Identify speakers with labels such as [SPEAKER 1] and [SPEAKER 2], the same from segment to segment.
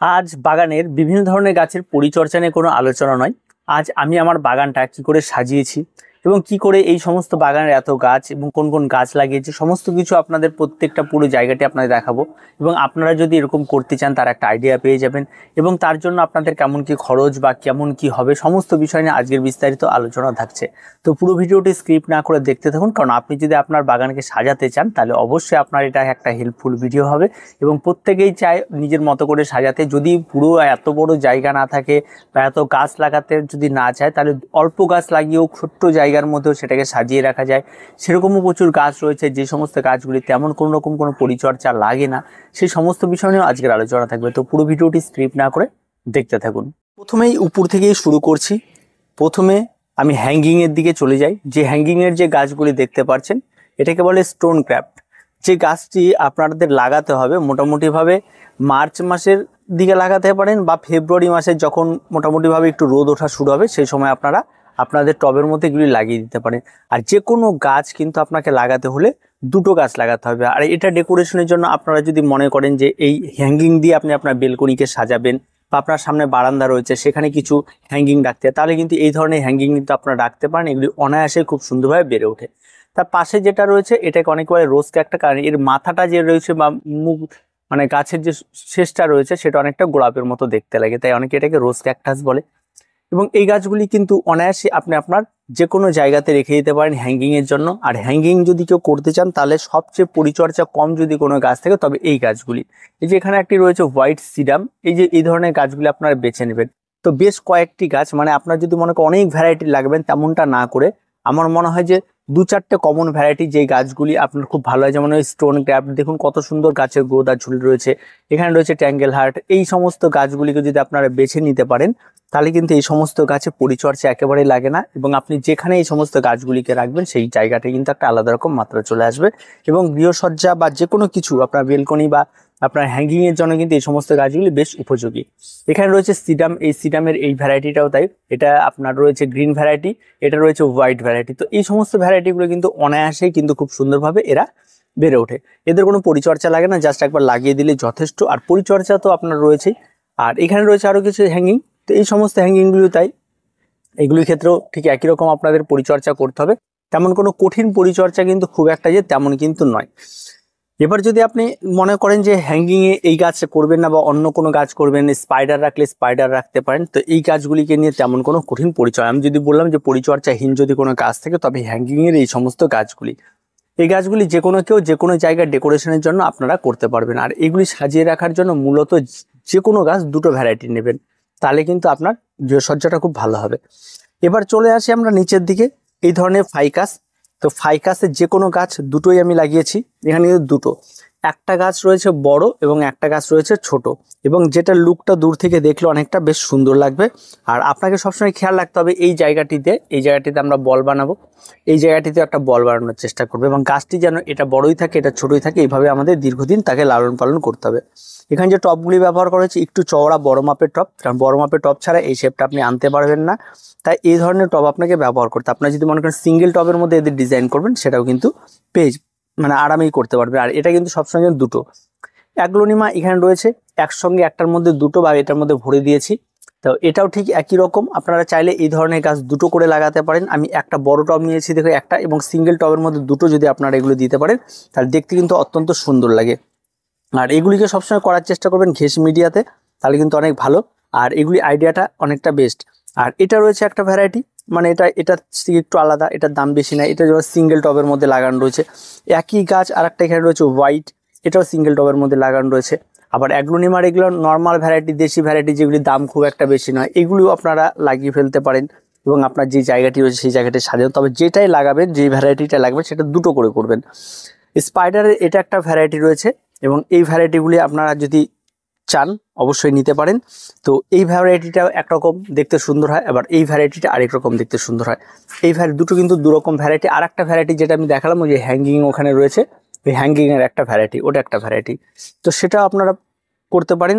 [SPEAKER 1] আজ বাগানের বিভিন্ন ধরনের গাছের পরিচর্যা নিয়ে কোনো আলোচনা নয়। আজ আমি আমার বাগানটা কি করে সাজিয়েছি এবং কি করে এই সমস্ত বাগানের এত গাছ এবং কোন কোন গাছ লাগিয়েছি সমস্ত কিছু আপনাদের প্রত্যেকটা পুরো জায়গাটি আপনাদের দেখাবো। এবং আপনারা যদি এরকম করতে চান তার একটা আইডিয়া পেয়ে যাবেন এবং তার জন্য আপনাদের কেমন কি খরচ বা কেমন কি হবে সমস্ত বিষয় নিয়ে আজকের বিস্তারিত আলোচনা থাকছে। তো পুরো ভিডিওটি স্ক্রিপ্ট না করে দেখতে থাকুন, কারণ আপনি যদি আপনার বাগানকে সাজাতে চান তাহলে অবশ্যই আপনার এটা একটা হেল্পফুল ভিডিও হবে। এবং প্রত্যেকেই চায় নিজের মতো করে সাজাতে, যদি পুরো এত বড় জায়গা না থাকে বা এত গাছ লাগাতে যদি না চায় তাহলে অল্প গাছ লাগিয়েও ছোট্ট জায়গার মধ্যেও সেটাকে সাজিয়ে রাখা যায়। সেরকমও প্রচুর গাছ রয়েছে যে সমস্ত গাছগুলি তেমন কোনো রকম কোনো পরিচর্যা লাগে না, সেই সমস্ত বিষয় নিয়েও আজকের আলোচনা থাকবে। তো পুরো ভিডিওটি স্ক্রিপ্ট না করে দেখতে থাকুন। প্রথমেই উপর থেকেই শুরু করছি। প্রথমে আমি হ্যাঙ্গিংয়ের দিকে চলে যাই। যে হ্যাঙ্গিংয়ের যে গাছগুলি দেখতে পাচ্ছেন এটাকে বলে স্টোন ক্রাফট। যে গাছটি আপনাদের লাগাতে হবে মোটামুটিভাবে মার্চ মাসের দিকে লাগাতে পারেন বা ফেব্রুয়ারি মাসে যখন মোটামুটিভাবে একটু রোদ ওঠা শুরু হবে সেই সময় আপনারা আপনাদের টবের মধ্যে এগুলি লাগিয়ে দিতে পারেন। আর যে কোনো গাছ কিন্তু আপনাকে লাগাতে হলে দুটো গাছ লাগাতে হবে। আর এটা ডেকোরেশনের জন্য আপনারা যদি মনে করেন যে এই হ্যাঙ্গিং দিয়ে আপনি আপনার বেলকনিকে সাজাবেন বা আপনার সামনে বারান্দা রয়েছে সেখানে কিছু হ্যাঙ্গিং রাখতে, তাহলে কিন্তু এই ধরনের হ্যাঙ্গিং কিন্তু আপনারা রাখতে পারেন। এগুলি অনায়াসে খুব সুন্দরভাবে বেড়ে ওঠে। তার পাশে যেটা রয়েছে এটাকে অনেকে বলে রোজ ক্যাকটা, কারণ এর মাথাটা যে রয়েছে বা মুখ মানে গাছের যে শেষটা রয়েছে সেটা অনেকটা গোলাপের মতো দেখতে লাগে, তাই অনেকে এটাকে রোজ ক্যাকটাস বলে। এবং এই গাছগুলি কিন্তু অনায়াসে আপনি আপনার যে কোনো জায়গাতে রেখে দিতে পারেন হ্যাঙ্গিংয়ের জন্য। আর হ্যাঙ্গিং যদি কেউ করতে চান তাহলে সবচেয়ে পরিচর্যা কম যদি কোনো গাছ থাকে তবে এই গাছগুলি। এই যে এখানে একটি রয়েছে হোয়াইট সিডাম, এই ধরনের গাছগুলি আপনারা বেছে নেবেন। তো বেশ কয়েকটি গাছ, মানে আপনার যদি মনে করেন অনেক ভ্যারাইটি লাগবেন তেমনটা না করে আমার মনে হয় যে দু চারটে কমন ভ্যারাইটি যেই গাছগুলি আপনার খুব ভালো হয়, যেমন ওই স্টোন ক্রাফট দেখুন কত সুন্দর গাছের গ্রোথ আর ঝুল রয়েছে। এখানে রয়েছে ট্যাঙ্গেল হার্ট। এই সমস্ত গাছগুলিকে যদি আপনারা বেছে নিতে পারেন তাহলে কিন্তু এই সমস্ত গাছে পরিচর্যা একেবারেই লাগে না এবং আপনি যেখানে এই সমস্ত গাছগুলিকে রাখবেন সেই জায়গাটা কিন্তু একটা আলাদা রকম মাত্রা চলে আসবে। এবং গৃহসজ্জা বা যে কোনো কিছু আপনার বেলকনি বা আপনার হ্যাঙ্গিংয়ের জন্য কিন্তু এই সমস্ত গাছগুলি বেশ উপযোগী। এখানে রয়েছে সিডাম, এই সিডামের এই ভ্যারাইটিটাও তাই, এটা আপনার রয়েছে গ্রিন ভ্যারাইটি, এটা রয়েছে হোয়াইট ভ্যারাইটি। তো এই সমস্ত ভ্যারাইটিগুলো কিন্তু অনায়াসেই কিন্তু খুব সুন্দরভাবে এরা বেড়ে ওঠে। এদের কোনো পরিচর্যা লাগে না, জাস্ট একবার লাগিয়ে দিলে যথেষ্ট। আর পরিচর্যা তো আপনার রয়েছেই। আর এখানে রয়েছে আরও কিছু হ্যাঙ্গিং। তো এই সমস্ত হ্যাঙ্গিংগুলো তাই এগুলির ক্ষেত্রেও ঠিক একই রকম আপনাদের পরিচর্যা করতে হবে। তেমন কোনো কঠিন পরিচর্যা কিন্তু খুব একটা যে তেমন কিন্তু নয়। এবার যদি আপনি মনে করেন যে হ্যাঙ্গিংয়ে এই গাছ করবেন না বা অন্য কোনো গাছ করবেন, স্পাইডার রাখলে স্পাইডার রাখতে পারেন, তো এই গাছগুলিকে নিয়ে তেমন কোনো কঠিন পরিচর্যা, আমি যদি বললাম যে পরিচর্যাহীন যদি কোনো গাছ থাকে তবে হ্যাঙ্গিংয়ের এই সমস্ত গাছগুলি, এই গাছগুলি যে কোনো কেউ যে কোনো জায়গায় ডেকোরেশনের জন্য আপনারা করতে পারবেন। আর এগুলি সাজিয়ে রাখার জন্য মূলত যে কোনো গাছ দুটো ভ্যারাইটি নেবেন, তাহলে কিন্তু আপনার গৃহসজ্জাটা খুব ভালো হবে। এবার চলে আসি আমরা নিচের দিকে। এই ধরনের ফাইকাস, তো ফাইকাসের যে কোনো গাছ দুটোই আমি লাগিয়েছি। এখানে কিন্তু দুটো, একটা গাছ রয়েছে বড় এবং একটা গাছ রয়েছে ছোট, এবং যেটা লুকটা দূর থেকে দেখলে অনেকটা বেশ সুন্দর লাগবে। আর আপনাকে সবসময় খেয়াল রাখতে হবে এই জায়গাটিতে আমরা বল বানাবো, এই জায়গাটিতে একটা বল বানানোর চেষ্টা করবে এবং গাছটি যেন এটা বড়ই থাকে এটা ছোটই থাকে, এইভাবে আমাদের দীর্ঘদিন তাকে লালন পালন করতে হবে। এখানে যে টবগুলি ব্যবহার করা হয়েছে একটু চওড়া বড় মাপের টব, কারণ বড় মাপের টব ছাড়া এই শেপটা আপনি আনতে পারবেন না, তাই এই ধরনের টব আপনাকে ব্যবহার করতে। আপনার যদি মনে করেন সিঙ্গেল টবের মধ্যে এদের ডিজাইন করবেন সেটাও কিন্তু মানে আরামেই করতে পারবে। আর এটা কিন্তু সবসময় দুটো অ্যাগ্লোনিমা এখানে রয়েছে, একসঙ্গে একটার মধ্যে দুটো বা এটার মধ্যে ভরে দিয়েছি। তো এটাও ঠিক একই রকম, আপনারা চাইলে এই ধরনের গাছ দুটো করে লাগাতে পারেন। আমি একটা বড় টব নিয়েছি দেখো একটা, এবং সিঙ্গেল টবের মধ্যে দুটো যদি আপনারা এগুলো দিতে পারেন তাহলে দেখতে কিন্তু অত্যন্ত সুন্দর লাগে। আর এগুলিকে সবসময় করার চেষ্টা করবেন ঘেঁষ মিডিয়াতে, তাহলে কিন্তু অনেক ভালো। আর এগুলি আইডিয়াটা অনেকটা বেস্ট। আর এটা রয়েছে একটা ভ্যারাইটি, মানে এটা একটু আলাদা, এটার দাম বেশি না, এটা যেমন সিঙ্গেল টবের মধ্যে লাগানো রয়েছে। একই গাছ আর একটা এখানে রয়েছে হোয়াইট, এটাও সিঙ্গেল টবের মধ্যে লাগানো রয়েছে। আবার অ্যাগ্লোনিমার এগুলো নর্মাল ভ্যারাইটি, দেশি ভ্যারাইটি, যেগুলি দাম খুব একটা বেশি নয়, এগুলিও আপনারা লাগিয়ে ফেলতে পারেন এবং আপনার যে জায়গাটি রয়েছে সেই জায়গাটি সাজান। তবে যেটাই লাগাবেন, যে ভ্যারাইটিটা লাগবে সেটা দুটো করে করবেন। স্পাইডারের এটা একটা ভ্যারাইটি রয়েছে এবং এই ভ্যারাইটিগুলি আপনারা যদি চান অবশ্যই নিতে পারেন। তো এই ভ্যারাইটিটাও একরকম দেখতে সুন্দর হয়, আবার এই ভ্যারাইটিটা আরেক রকম দেখতে সুন্দর হয়। এই দুটো কিন্তু দুরকম ভ্যারাইটি। আর একটা ভ্যারাইটি যেটা আমি দেখালাম ওই যে হ্যাঙ্গিং ওখানে রয়েছে, ওই হ্যাঙ্গিংয়ের একটা ভ্যারাইটি, ওটা একটা ভ্যারাইটি। তো সেটা আপনারা করতে পারেন।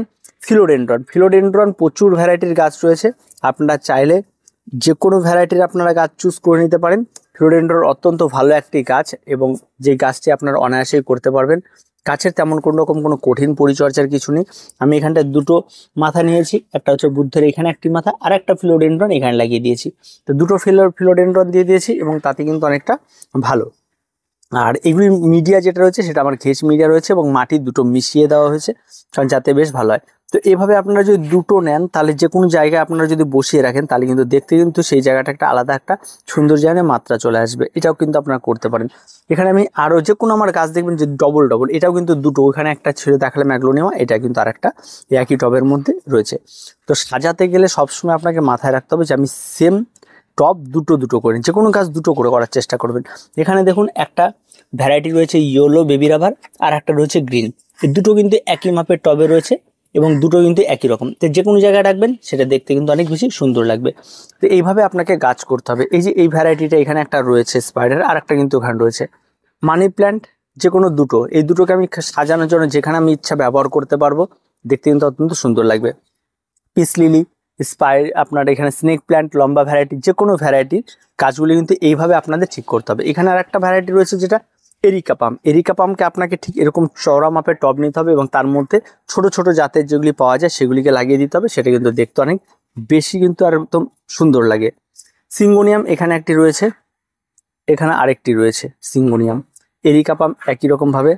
[SPEAKER 1] ফিলোডেন্ড্রন প্রচুর ভ্যারাইটির গাছ রয়েছে, আপনারা চাইলে যে কোনো ভ্যারাইটির আপনারা গাছ চুজ করে নিতে পারেন। ফিলোডেন্ড্রন অত্যন্ত ভালো একটি গাছ এবং যে গাছটি আপনারা অনায়াসেই করতে পারবেন। গাছের তেমন কোনো রকম কোনো কঠিন পরিচর্যার কিছু নেই। আমি এখানটায় দুটো মাথা নিয়েছি, একটা হচ্ছে বুদ্ধের এখানে একটি মাথা, আর একটা ফিলোডেন্ড্রন এখানে লাগিয়ে দিয়েছি। তো দুটো ফিলোডেন্ড্রন দিয়ে দিয়েছি এবং তাতে কিন্তু অনেকটা ভালো। আর এগুলি মিডিয়া যেটা রয়েছে সেটা আমার ঘেস মিডিয়া রয়েছে এবং মাটি দুটো মিশিয়ে দেওয়া হয়েছে, কারণ যাতে বেশ ভালো হয়। তো এভাবে আপনারা যদি দুটো নেন তাহলে যে কোনো জায়গায় আপনারা যদি বসিয়ে রাখেন তাহলে কিন্তু দেখতে কিন্তু সেই জায়গাটা একটা আলাদা একটা সৌন্দর্যায়নের মাত্রা চলে আসবে। এটাও কিন্তু আপনারা করতে পারেন। এখানে আমি আরও যে কোনো আমার গাছ দেখবেন যে ডবল ডবল, এটাও কিন্তু দুটো, ওখানে একটা ছেড়ে দেখালাম অ্যাগ্লোনিমা, এটা কিন্তু আরেকটা একই টবের মধ্যে রয়েছে। তো সাজাতে গেলে সবসময় আপনাকে মাথায় রাখতে হবে যে আমি সেম টব দুটো দুটো করে, যে কোনো গাছ দুটো করে করার চেষ্টা করবেন। এখানে দেখুন একটা ভ্যারাইটি রয়েছে ইয়েলো বেবি রাবার, আর একটা রয়েছে গ্রিন। এই দুটো কিন্তু একই মাপের টবে রয়েছে এবং দুটো কিন্তু একই রকম। তো যে কোনো জায়গায় রাখবেন সেটা দেখতে কিন্তু অনেক বেশি সুন্দর লাগবে। তো এইভাবে আপনাকে গাছ করতে হবে। এই যে এই ভ্যারাইটিটা এখানে একটা রয়েছে স্পাইডার, আর একটা কিন্তু ওখানে রয়েছে মানি প্ল্যান্ট, যে কোনো দুটো, এই দুটোকে আমি সাজানোর জন্য যেখানে আমি ইচ্ছা ব্যবহার করতে পারবো, দেখতে কিন্তু অত্যন্ত সুন্দর লাগবে। পিস লিলি, আপনার এখানে স্নেক প্ল্যান্ট, লম্বা ভ্যারাইটি, যে কোনো ভ্যারাইটির গাছগুলি কিন্তু এইভাবে আপনাদের ঠিক করতে হবে। এখানে আর একটা ভ্যারাইটি রয়েছে যেটা এরিকা পাম। এরিকা পামকে আপনাকে ঠিক এরকম চওড়া মাপের টব নিতে হবে এবং তার মধ্যে ছোট ছোট জাতের যেগুলি পাওয়া যায় সেগুলিকে লাগিয়ে দিতে হবে। সেটা কিন্তু দেখতে অনেক বেশি কিন্তু আর একদম সুন্দর লাগে। সিঙ্গোনিয়াম এখানে একটি রয়েছে, এখানে আরেকটি রয়েছে সিঙ্গোনিয়াম। এরিকা পাম একই রকমভাবে।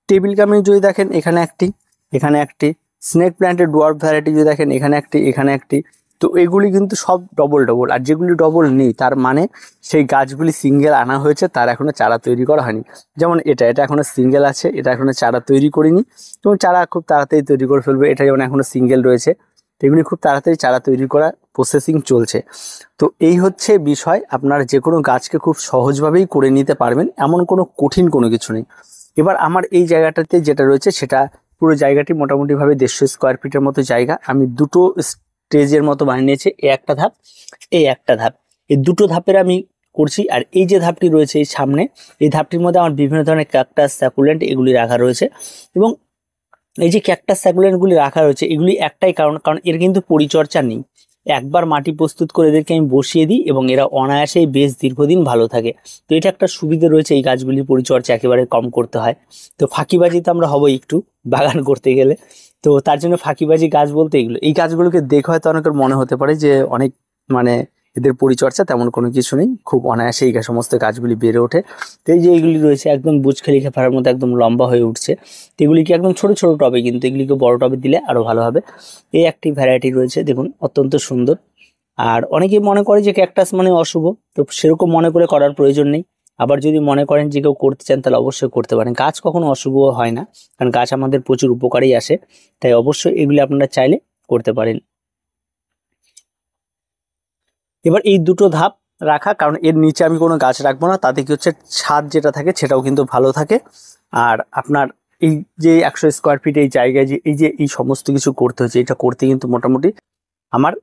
[SPEAKER 1] টেবিল কামিনী যদি দেখেন এখানে একটি, এখানে একটি। স্নেক প্ল্যান্টের ডোয়ার্ফ ভ্যারাইটি যদি দেখেন এখানে একটি, এখানে একটি। তো এগুলি কিন্তু সব ডবল ডবল, আর যেগুলি ডবল নেই তার মানে সেই গাছগুলি সিঙ্গেল আনা হয়েছে, তার এখনো চারা তৈরি করা হয়নি। যেমন এটা এখনো সিঙ্গেল আছে, এটা এখনো চারা তৈরি করিনি, এবং চারা খুব তাড়াতাড়ি তৈরি করে ফেলবে। এটা যেমন এখনো সিঙ্গেল রয়েছে, এগুলি খুব তাড়াতাড়ি চারা তৈরি করা প্রসেসিং চলছে। তো এই হচ্ছে বিষয়, আপনারা যে কোনো গাছকে খুব সহজভাবেই করে নিতে পারবেন, এমন কোনো কঠিন কোনো কিছু নেই। এবার আমার এই জায়গাটাতে যেটা রয়েছে সেটা পুরো জায়গাটি মোটামুটিভাবে 150 স্কোয়ার ফিটের মতো জায়গা। আমি দুটো স্টেজের মতো বানিয়ে নিয়েছি, এই একটা ধাপ, এই একটা ধাপ, এই দুটো ধাপের আমি করছি। আর এই যে ধাপটি রয়েছে এই সামনে, এই ধাপটির মধ্যে আমার বিভিন্ন ধরনের ক্যাকটাস, স্যাকুলেন্ট এগুলি রাখা রয়েছে। এবং এই যে ক্যাকটাস স্যাকুলেন্টগুলি রাখা রয়েছে এগুলি একটাই কারণ, এর কিন্তু পরিচর্যা নেই। একবার মাটি প্রস্তুত করে এদেরকে আমি বসিয়ে দিই এবং এরা অনায়াসেই বেশ দীর্ঘদিন ভালো থাকে। তো এটা একটা সুবিধা রয়েছে, এই গাছগুলির পরিচর্যা একেবারে কম করতে হয়। তো ফাঁকিবাজি তো আমরা হবই একটু বাগান করতে গেলে, তো তার জন্য ফাঁকিবাজি গাছ বলতে এগুলো। এই গাছগুলোকে দেখে হয়তো অনেকের মনে হতে পারে যে অনেক মানে এদের পরিচর্যা তেমন কোনো কিছু নেই, খুব অনায়াসে এই সমস্ত গাছগুলি বেড়ে ওঠে। তো এই যে এইগুলি রয়েছে একদম বুজখালি খেপার মতো একদম লম্বা হয়ে উঠছে। তো এগুলিকে একদম ছোট ছোট টবে, কিন্তু এগুলিকে বড় টবে দিলে আরো ভালো হবে। এই একটি ভ্যারাইটি রয়েছে দেখুন, অত্যন্ত সুন্দর। আর অনেকেই মনে করে যে ক্যাকটাস মানে অশুভ, তো সেরকম মনে করে করার প্রয়োজন নেই। আবার যদি মনে করেন যে কেউ করতে চান তাহলে অবশ্যই করতে পারেন। গাছ কখনো অশুভ হয় না, কারণ গাছ আমাদের প্রচুর উপকারেই আসে, তাই অবশ্যই এগুলি আপনারা চাইলে করতে পারেন। এবার এই দুটো ধাপ রাখা, কারণ এর নিচে আমি কোনো গাছ রাখবো না, তাতে কি হচ্ছে ছাদ যেটা থাকে সেটাও কিন্তু ভালো থাকে। আর আপনার এই যে 100 স্কোয়ার ফিট এই জায়গায় যে এই সমস্ত কিছু করতে হচ্ছে, এটা করতে কিন্তু মোটামুটি আমার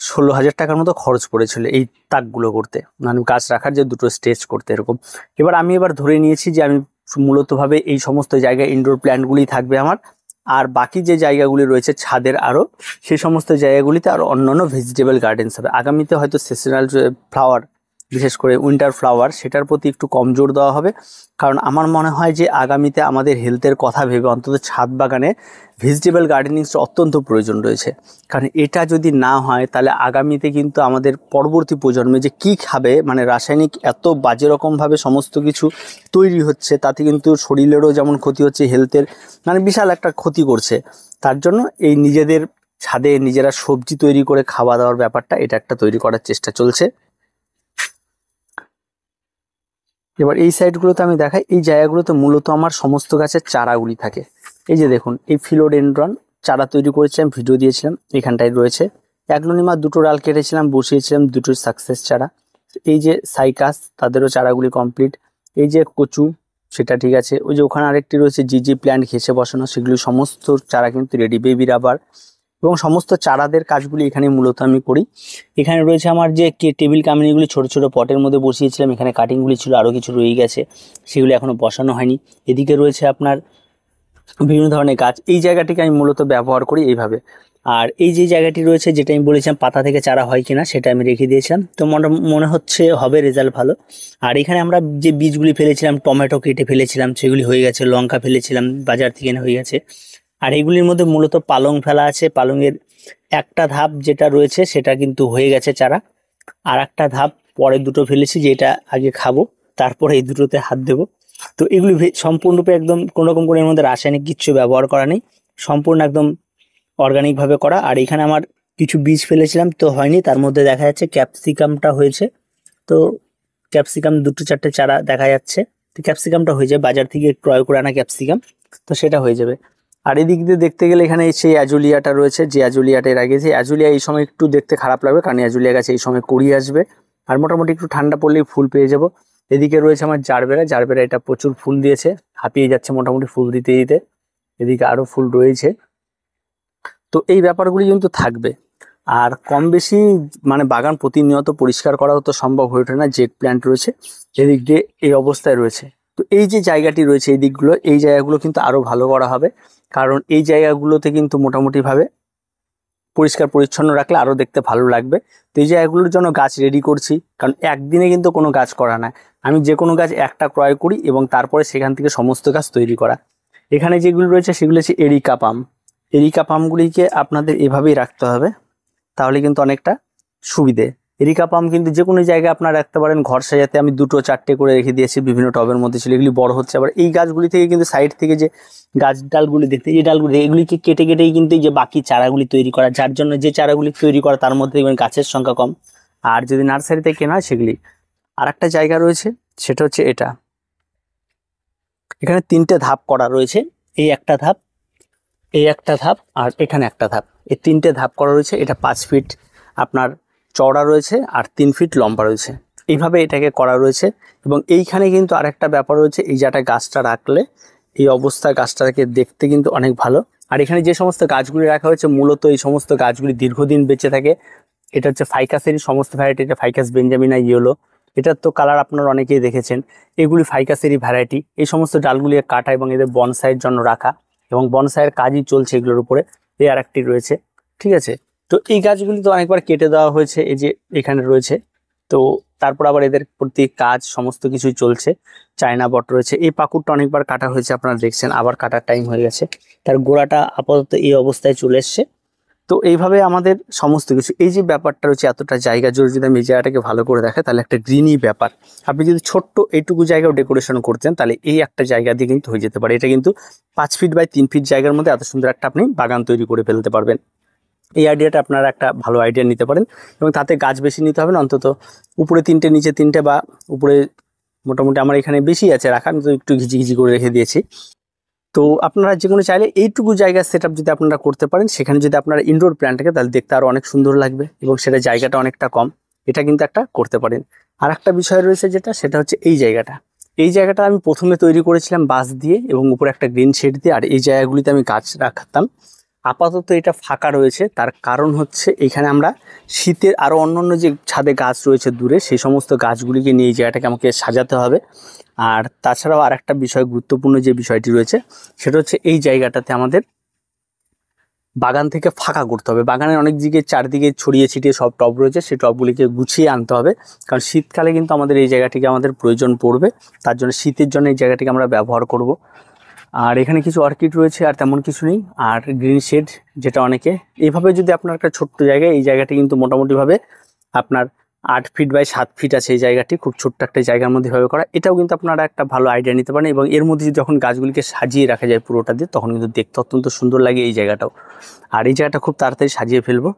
[SPEAKER 1] 16,000 টাকার মতো খরচ পড়েছিল এই তাকগুলো করতে, মানে গাছ রাখার যে দুটো স্টেজ করতে এরকম। এবার ধরে নিয়েছি যে আমি মূলতভাবে এই সমস্ত জায়গায় ইনডোর প্ল্যান্টগুলি থাকবে আমার, আর বাকি যে জায়গাগুলি রয়েছে ছাদের আরও, সেই সমস্ত জায়গাগুলিতে আরও অন্যান্য ভেজিটেবল গার্ডেন্স হবে। আগামীতে হয়তো সিজনাল ফ্লাওয়ার, বিশেষ করে উইন্টার ফ্লাওয়ার, সেটার প্রতি একটু কম জোর দেওয়া হবে। কারণ আমার মনে হয় যে আগামীতে আমাদের হেলথের কথা ভেবে অন্তত ছাদ বাগানে ভেজিটেবল গার্ডেনিংসটা অত্যন্ত প্রয়োজন রয়েছে। কারণ এটা যদি না হয় তাহলে আগামীতে কিন্তু আমাদের পরবর্তী প্রজন্মে যে কী খাবে, মানে রাসায়নিক এত বাজে রকমভাবে সমস্ত কিছু তৈরি হচ্ছে, তাতে কিন্তু শরীরেরও যেমন ক্ষতি হচ্ছে, হেলথের মানে বিশাল একটা ক্ষতি করছে। তার জন্য এই নিজেদের ছাদে নিজেরা সবজি তৈরি করে খাওয়া দাওয়ার ব্যাপারটা, এটা একটা তৈরি করার চেষ্টা চলছে। এবার এই সাইডগুলোতে আমি দেখাই, এই জায়গাগুলোতে মূলত আমার সমস্ত গাছের চারাগুলি থাকে। এই যে দেখুন, এই ফিলোডেন্ড্রন চারা তৈরি করেছিলাম, ভিডিও দিয়েছিলাম, এখানটায় রয়েছে। অ্যাগ্লোনিমা দুটো ডাল কেটেছিলাম, বসিয়েছিলাম দুটো সাকসেস চারা। এই যে সাইকাস, তাদেরও চারাগুলি কমপ্লিট। এই যে কচু, সেটা ঠিক আছে। ওই যে ওখানে আরেকটি রয়েছে জিজি প্ল্যান্ট ঘেঁষে বসানো, সেগুলি সমস্ত চারা কিন্তু রেডি। বেবি রাবার এবং সমস্ত চারাদের কাজগুলি এখানে মূলত আমি করি। এখানে রয়েছে আমার যে টেবিল কামিনীগুলি ছোট ছোট পটের মধ্যে বসিয়েছিলাম, এখানে কাটিংগুলি ছিল, আরও কিছু রয়ে গেছে, সেগুলি এখনও বসানো হয়নি। এদিকে রয়েছে আপনার বিভিন্ন ধরনের গাছ। এই জায়গাটিকে আমি মূলত ব্যবহার করি এইভাবে। আর এই যে জায়গাটি রয়েছে, যেটা আমি বলেছিলাম পাতা থেকে চারা হয় কিনা, সেটা আমি রেখে দিয়েছিলাম। তো মনে হচ্ছে হবে রেজাল্ট ভালো। আর এখানে আমরা যে বীজগুলি ফেলেছিলাম, টমেটো কেটে ফেলেছিলাম, সেগুলি হয়ে গেছে। লঙ্কা ফেলেছিলাম, বাজার থেকে এনে হয়ে গেছে। আর এগুলির মধ্যে মূলত পালং ফেলা আছে। পালংয়ের একটা ধাপ যেটা রয়েছে সেটা কিন্তু হয়ে গেছে চারা। আর একটা ধাপ পরে দুটো ফেলেছি, যেটা আগে খাবো, তারপরে এই দুটোতে হাত দেবো। তো এগুলি সম্পূর্ণরূপে একদম কোনো রকম করে এর মধ্যে রাসায়নিক কিচ্ছু ব্যবহার করা নেই, সম্পূর্ণ একদম অর্গানিক ভাবে করা। আর এখানে আমার কিছু বীজ ফেলেছিলাম, তো হয়নি। তার মধ্যে দেখা যাচ্ছে ক্যাপসিকামটা হয়েছে। তো ক্যাপসিকাম 2-4টে চারা দেখা যাচ্ছে। তো ক্যাপসিকামটা হয়ে যাবে, বাজার থেকে ক্রয় করে আনা ক্যাপসিকাম, তো সেটা হয়ে যাবে। আর এদিক দিয়ে দেখতে গেলে এখানে সেই অ্যাজুলিয়াটা রয়েছে, যে অ্যাজুলিয়াটা এর আগে, যে অ্যাজুলিয়া এই সময় একটু দেখতে খারাপ লাগবে, কারণ অ্যাজুলিয়া গাছে এই সময় কুড়ি আসবে। আর মোটামুটি একটু ঠান্ডা পড়লেই ফুল পেয়ে যাব। এদিকে রয়েছে আমার জারবেরা। জারবেরা এটা প্রচুর ফুল দিয়েছে, হাঁপিয়ে যাচ্ছে মোটামুটি ফুল দিতে দিতে। এদিকে আরো ফুল রয়েছে। তো এই ব্যাপারগুলি কিন্তু থাকবে। আর কম বেশি মানে বাগান প্রতিনিয়ত পরিষ্কার করাও তো সম্ভব হয়ে ওঠে না। জেট প্ল্যান্ট রয়েছে এদিক দিয়ে, এই অবস্থায় রয়েছে। তো এই যে জায়গাটি রয়েছে, এই দিকগুলো, এই জায়গাগুলো কিন্তু আরো ভালো করা হবে, কারণ এই জায়গাগুলোতে কিন্তু মোটামুটিভাবে পরিষ্কার পরিচ্ছন্ন রাখলে আরো দেখতে ভালো লাগবে। তো এই জায়গাগুলোর জন্য গাছ রেডি করছি, কারণ একদিনে কিন্তু কোনো গাছ করা না। আমি যে কোনো গাছ একটা ক্রয় করি এবং তারপরে সেখান থেকে সমস্ত গাছ তৈরি করা। এখানে যেগুলো রয়েছে সেগুলো হচ্ছে এরিকা পাম। এরিকা পামগুলিকে আপনাদের এভাবেই রাখতে হবে, তাহলে কিন্তু অনেকটা সুবিধে। এরিকা পাম কিন্তু যে কোনো জায়গায় আপনারা রাখতে পারেন। ঘর সাজাতে আমি 2-4টে করে রেখে দিয়েছি, বিভিন্ন টবের মধ্যে ছিল। এগুলি বড় হচ্ছে। আবার এই গাছগুলি থেকে কিন্তু সাইড থেকে যে গাছ ডালগুলি দেখতে, এই ডালগুলি, এগুলিকে কেটে কেটেই কিন্তু এই যে বাকি চারাগুলি তৈরি করা, যার জন্য যে চারাগুলি তৈরি করা তার মধ্যে দেখবেন গাছের সংখ্যা কম। আর যদি নার্সারিতে কেনা হয় সেগুলি। আর একটা জায়গা রয়েছে, সেটা হচ্ছে এটা। এখানে 3টে ধাপ করা রয়েছে, এই একটা ধাপ, এই একটা ধাপ, আর এখানে একটা ধাপ। এই 3টে ধাপ করা রয়েছে। এটা 5 ফিট আপনার চওড়া রয়েছে আর 3 ফিট লম্বা রয়েছে, এইভাবে এটাকে করা রয়েছে। এবং এইখানে কিন্তু আরেকটা ব্যাপার রয়েছে, এই জায়গাটা গাছটা রাখলে এই অবস্থায় গাছটাকে দেখতে কিন্তু অনেক ভালো। আর এখানে যে সমস্ত গাছগুলি রাখা হয়েছে, মূলত এই সমস্ত গাছগুলি দীর্ঘদিন বেঁচে থাকে। এটা হচ্ছে ফাইকাসেরই সমস্ত ভ্যারাইটি। এটা ফাইকাস বেঞ্জামিনা ইয়েলো, এটার তো কালার আপনারা অনেকেই দেখেছেন। এগুলি ফাইকাসেরই ভ্যারাইটি। এই সমস্ত ডালগুলি কাটা এবং এদের বনসাইয়ের জন্য রাখা, এবং বনসাইয়ের কাজই চলছে এগুলোর উপরে। এই আর একটি রয়েছে, ঠিক আছে। তো এই গাছগুলি তো অনেকবার কেটে দেওয়া হয়েছে, এই যে এখানে রয়েছে। তো তারপর আবার এদের প্রতি কাজ সমস্ত কিছুই চলছে। চায়না বট রয়েছে। এই পাকুড়টা অনেকবার কাটা হয়েছে, আপনারা দেখছেন, আবার কাটার টাইম হয়ে গেছে। তার গোড়াটা আপাতত এই অবস্থায় চলে এসছে। তো এইভাবে আমাদের সমস্ত কিছু, এই যে ব্যাপারটা রয়েছে, এতটা জায়গা জুড়ে যদি আমি এই জায়গাটাকে ভালো করে দেখে, তাহলে একটা গ্রিনি ব্যাপার। আপনি যদি ছোট্ট এইটুকু জায়গাও ডেকোরেশন করতেন, তাহলে এই একটা জায়গা দিয়ে কিন্তু হয়ে যেতে পারে। এটা কিন্তু 5 ফিট বাই 3 ফিট জায়গার মধ্যে এত সুন্দর একটা আপনি বাগান তৈরি করে ফেলতে পারবেন। এই আইডিয়াটা আপনারা একটা ভালো আইডিয়া নিতে পারেন, এবং তাতে গাছ বেশি নিতে হবে না, অন্তত উপরে 3টে নিচে 3টে, বা উপরে মোটামুটি আমার এখানে বেশি আছে রাখা, আমি তো একটু ঘিজি করে রেখে দিয়েছি। তো আপনারা যে কোনো চাইলে এইটুকু জায়গা সেট আপ যদি আপনারা করতে পারেন, সেখানে যদি আপনারা ইনডোর প্ল্যান্টটাকে, তাহলে দেখতে আরো অনেক সুন্দর লাগবে, এবং সেটা জায়গাটা অনেকটা কম। এটা কিন্তু একটা করতে পারেন। আর একটা বিষয় রয়েছে যেটা, সেটা হচ্ছে এই জায়গাটা। এই জায়গাটা আমি প্রথমে তৈরি করেছিলাম বাঁশ দিয়ে এবং উপরে একটা গ্রিন শেড দিয়ে। আর এই জায়গাগুলিতে আমি গাছ রাখতাম। আপাতত এটা ফাঁকা রয়েছে, তার কারণ হচ্ছে এখানে আমরা শীতের আরও অন্যান্য যে ছাদে গাছ রয়েছে দূরে, সেই সমস্ত গাছগুলিকে নিয়ে এই জায়গাটাকে আমাকে সাজাতে হবে। আর তাছাড়াও আর একটা বিষয়, গুরুত্বপূর্ণ যে বিষয়টি রয়েছে, সেটা হচ্ছে এই জায়গাটাতে আমাদের বাগান থেকে ফাঁকা করতে হবে। বাগানের অনেক দিকে চারদিকে ছড়িয়ে ছিটিয়ে সব টব রয়েছে, সেই টবগুলিকে গুছিয়ে আনতে হবে, কারণ শীতকালে কিন্তু আমাদের এই জায়গাটিকে আমাদের প্রয়োজন পড়বে। তার জন্য শীতের জন্য এই জায়গাটিকে আমরা ব্যবহার করব। আর এখানে কিছু অর্কিড রয়েছে, আর তেমন কিছু নেই। আর গ্রিন শেড, যেটা অনেকে এইভাবে, যদি আপনার একটা ছোট্ট জায়গায়, এই জায়গাটি কিন্তু মোটামুটিভাবে আপনার 8 ফিট বাই 7 ফিট আছে। এই জায়গাটি খুব ছোট্ট একটা জায়গার মধ্যে ভাবে করা, এটাও কিন্তু আপনারা একটা ভালো আইডিয়া নিতে পারেন। এবং এর মধ্যে যখন গাছগুলিকে সাজিয়ে রাখা যায় পুরোটা দিয়ে, তখন কিন্তু দেখতে অত্যন্ত সুন্দর লাগে এই জায়গাটাও। আর এই জায়গাটা খুব তাড়াতাড়ি সাজিয়ে ফেলবো,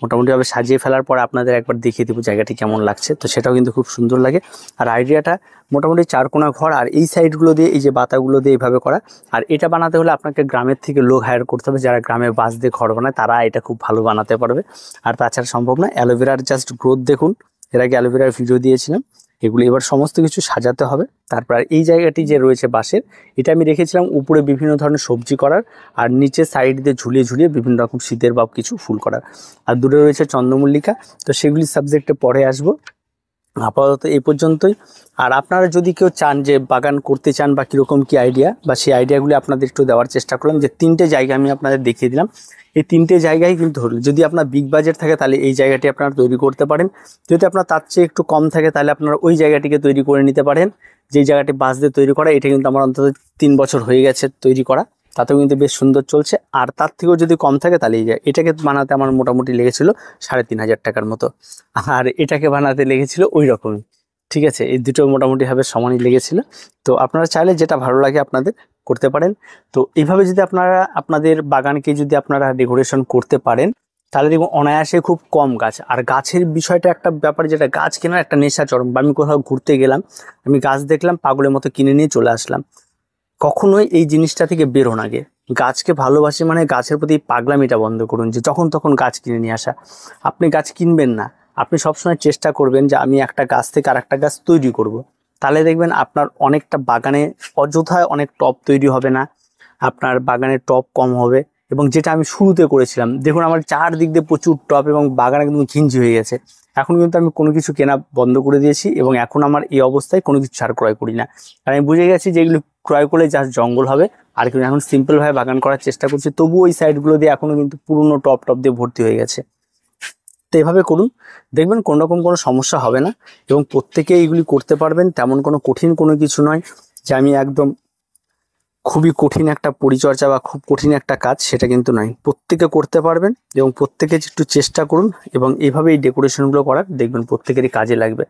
[SPEAKER 1] মোটামুটিভাবে সাজিয়ে ফেলার পর আপনাদের একবার দেখিয়ে দেবো জায়গাটি কেমন লাগছে। তো সেটাও কিন্তু খুব সুন্দর লাগে। আর আইডিয়াটা মোটামুটি 4 কোণা ঘর, আর এই সাইডগুলো দিয়ে, এই যে বাতাগুলো দিয়ে এইভাবে করা। আর এটা বানাতে হলে আপনাকে গ্রামের থেকে লোক হায়ার করতে হবে, যারা গ্রামে বাঁশ দিয়ে ঘর বানায়, তারা এটা খুব ভালো বানাতে পারবে। আর তাছাড়া সম্ভব না। অ্যালোভেরার জাস্ট গ্রোথ দেখুন, এর আগে অ্যালোভেরার ভিডিও দিয়েছিলাম। এগুলো এবার সমস্ত কিছু সাজাতে হবে। তারপর এই জায়গাটি যে রয়েছে বাঁশের, এটা আমি রেখেছিলাম উপরে বিভিন্ন ধরনের সবজি করার, আর নিচে সাইড দিয়ে ঝুলিয়ে ঝুলিয়ে বিভিন্ন রকম শীতের বা কিছু ফুল করার। আর দূরে রয়েছে চন্দ্রমল্লিকা। তো সেগুলি সাবজেক্টে পরে আসবো। আপাতত এই পর্যন্তই। আর আপনারা যদি কেউ চান যে বাগান করতে চান বা কীরকম কী আইডিয়া, বা সেই আইডিয়াগুলি আপনাদের একটু দেওয়ার চেষ্টা করলাম। যে 3টে জায়গা আমি আপনাদের দেখিয়ে দিলাম, এই 3টে জায়গায় কিন্তু হলো। যদি আপনার বিগ বাজেট থাকে তাহলে এই জায়গাটি আপনারা তৈরি করতে পারেন, যদি আপনার তার চেয়ে একটু কম থাকে তাহলে আপনারা ওই জায়গাটিকে তৈরি করে নিতে পারেন। যেই জায়গাটি বাঁশ দিয়ে তৈরি করা, এটা কিন্তু আমার অন্তত 3 বছর হয়ে গেছে তৈরি করা, তাতেও কিন্তু বেশ সুন্দর চলছে। আর তার থেকেও যদি কম থাকে তাহলে এই যায়, এটাকে বানাতে আমার মোটামুটি লেগেছিল 3,500 টাকার মতো, আর এটাকে বানাতে লেগেছিল ওই রকমই। ঠিক আছে, এই দুটো মোটামুটিভাবে সমানই লেগেছিল। তো আপনারা চাইলে যেটা ভালো লাগে আপনাদের করতে পারেন। তো এইভাবে যদি আপনারা আপনাদের বাগানকে যদি আপনারা ডেকোরেশন করতে পারেন তাহলে দেখুন অনায়াসে খুব কম গাছ। আর গাছের বিষয়টা একটা ব্যাপার, যেটা গাছ কেনার একটা নেশা চরম। বা আমি কোথাও ঘুরতে গেলাম, আমি গাছ দেখলাম, পাগলের মতো কিনে নিয়ে চলে আসলাম। কখনোই এই জিনিসটা থেকে বেরোন আগে। গাছকে ভালোবাসি মানে গাছের প্রতি পাগলামিটা বন্ধ করুন, যে যখন তখন গাছ কিনে নিয়ে আসা। আপনি গাছ কিনবেন না, আপনি সবসময় চেষ্টা করবেন যে আমি একটা গাছ থেকে আর একটা গাছ তৈরি করব। তাহলে দেখবেন আপনার অনেকটা বাগানে অযথায় অনেক টব তৈরি হবে না, আপনার বাগানে টব কম হবে। এবং যেটা আমি শুরুতে করেছিলাম, দেখুন আমার চারদিক দিয়ে প্রচুর টব এবং বাগান একদম ঘিঞ্জি হয়ে গেছে। এখন কিন্তু আমি কোনো কিছু কেনা বন্ধ করে দিয়েছি, এবং এখন আমার এই অবস্থায় কোনো কিছু ছাড় ক্রয় করি না। আর আমি বুঝে গেছি যে এগুলো ক্রয় করলে জাস্ট জঙ্গল হবে। আর কিন্তু এখন সিম্পলভাবে বাগান করার চেষ্টা করছি, তবুও ওই সাইডগুলো দিয়ে এখনও কিন্তু পুরনো টব টব দিয়ে ভর্তি হয়ে গেছে। তো এভাবে করুন, দেখবেন কোনো রকম কোনো সমস্যা হবে না, এবং প্রত্যেকে এইগুলি করতে পারবেন। তেমন কোনো কঠিন কোনো কিছু নয় যে আমি একদম খুবই কঠিন একটা পরিচর্যা বা খুব কঠিন একটা কাজ, সেটা কিন্তু নয়। প্রত্যেকে করতে পারবেন, এবং প্রত্যেকে একটু চেষ্টা করুন, এবং এইভাবে এই ডেকোরেশনগুলো করার দেখবেন প্রত্যেকেরই কাজে লাগবে।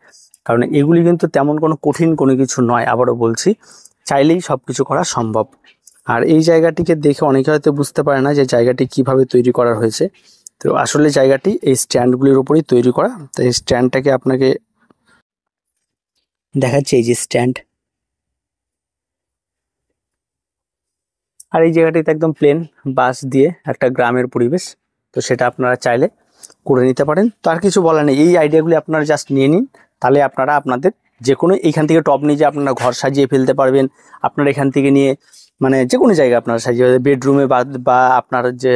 [SPEAKER 1] কারণ এগুলি কিন্তু তেমন কোনো কঠিন কোনো কিছু নয়, আবারও বলছি, চাইলেই সব কিছু করা সম্ভব। আর এই জায়গাটিকে দেখে অনেকে হয়তো বুঝতে পারে না যে জায়গাটি কিভাবে তৈরি করা হয়েছে। তো আসলে জায়গাটি এই স্ট্যান্ডগুলির উপরেই তৈরি করা। তো এই স্ট্যান্ডটাকে আপনাকে দেখাচ্ছি, এই যে স্ট্যান্ড। আর এই জায়গাটিতে একদম প্লেন বাঁশ দিয়ে একটা গ্রামের পরিবেশ। তো সেটা আপনারা চাইলে করে নিতে পারেন। তো আর কিছু বলার নেই, এই আইডিয়াগুলি আপনারা জাস্ট নিয়ে নিন, তাহলে আপনারা আপনাদের যে কোনো এইখান থেকে টব নিয়ে যে আপনারা ঘর সাজিয়ে ফেলতে পারবেন। আপনারা এখান থেকে নিয়ে মানে যে কোনো জায়গায় আপনারা সাজিয়ে, বেডরুমে বা আপনার যে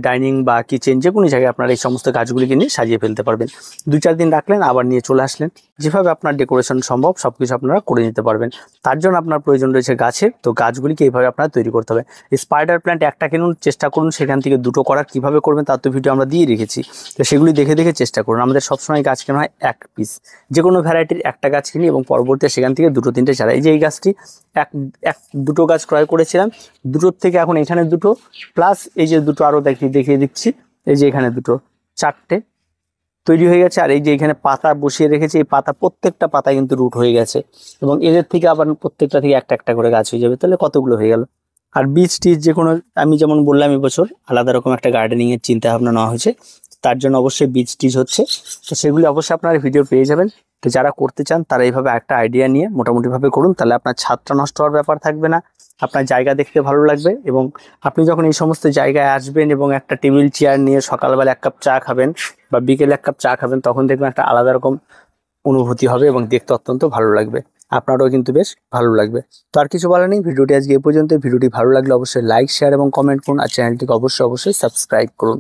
[SPEAKER 1] ডাইনিং বা কিচেন, যে কোনো জায়গায় আপনারা এই সমস্ত গাছগুলিকে নিয়ে সাজিয়ে ফেলতে পারবেন। 2-4 দিন রাখলেন, আবার নিয়ে চলে আসলেন। যেভাবে আপনার ডেকোরেশন সম্ভব সব কিছু আপনারা করে নিতে পারবেন। তার জন্য আপনার প্রয়োজন রয়েছে গাছের। তো গাছগুলিকে এইভাবে আপনারা তৈরি করতে হবে। স্পাইডার প্ল্যান্ট একটা কিনুন, চেষ্টা করুন সেখান থেকে 2টো করার। কীভাবে করবেন তার তো ভিডিও আমরা দিয়ে রেখেছি, তো সেগুলি দেখে দেখে চেষ্টা করুন। আমাদের সবসময় গাছ কেনা হয় 1 পিস, যে কোনো ভ্যারাইটির একটা গাছ কিনি, এবং পরবর্তী সেখান থেকে 2-3টে চারা। এই যে এই গাছটি দুটো গাছ ক্রয় করেছিলাম, দুটোর থেকে এখন এখানে 2টো, প্লাস এই যে 2টো আরও দেখিয়ে দিচ্ছি, এই যে এখানে 2টো, 4টে তৈরি হয়ে গেছে। আর এই যে এখানে পাতা বসিয়ে রেখেছি, এই পাতা প্রত্যেকটা পাতা কিন্তু রুট হয়ে গেছে, এবং এদের থেকে আবার প্রত্যেকটা থেকে একটা একটা করে গাছ হয়ে যাবে। তাহলে কতগুলো হয়ে গেল। আর বীজ টিজ যে কোনো, আমি যেমন বললাম এবছর আলাদা রকম একটা গার্ডেনিংয়ের চিন্তা ভাবনা নেওয়া হয়েছে, তার জন্য অবশ্যই বীজ টিজ হচ্ছে। তো সেগুলি অবশ্যই আপনারা ভিডিও পেয়ে যাবেন। তো যারা করতে চান তারা এইভাবে একটা আইডিয়া নিয়ে মোটামুটিভাবে করুন, তাহলে আপনার ছাদটা নষ্ট হওয়ার ব্যাপার থাকবে না, আপনার জায়গা দেখতে ভালো লাগবে। এবং আপনি যখন এই সমস্ত জায়গায় আসবেন এবং একটা টেবিল চেয়ার নিয়ে সকালবেলা 1 কাপ চা খাবেন বা বিকেলে 1 কাপ চা খাবেন, তখন দেখবেন একটা আলাদা রকম অনুভূতি হবে, এবং দেখতে অত্যন্ত ভালো লাগবে। আপনারও কিন্তু বেশ ভালো লাগবে। তো আর কিছু বলার নেই, ভিডিওটি আজকে এ পর্যন্ত। ভিডিওটি ভালো লাগলে অবশ্যই লাইক, শেয়ার এবং কমেন্ট করুন, আর চ্যানেলটিকে অবশ্যই সাবস্ক্রাইব করুন।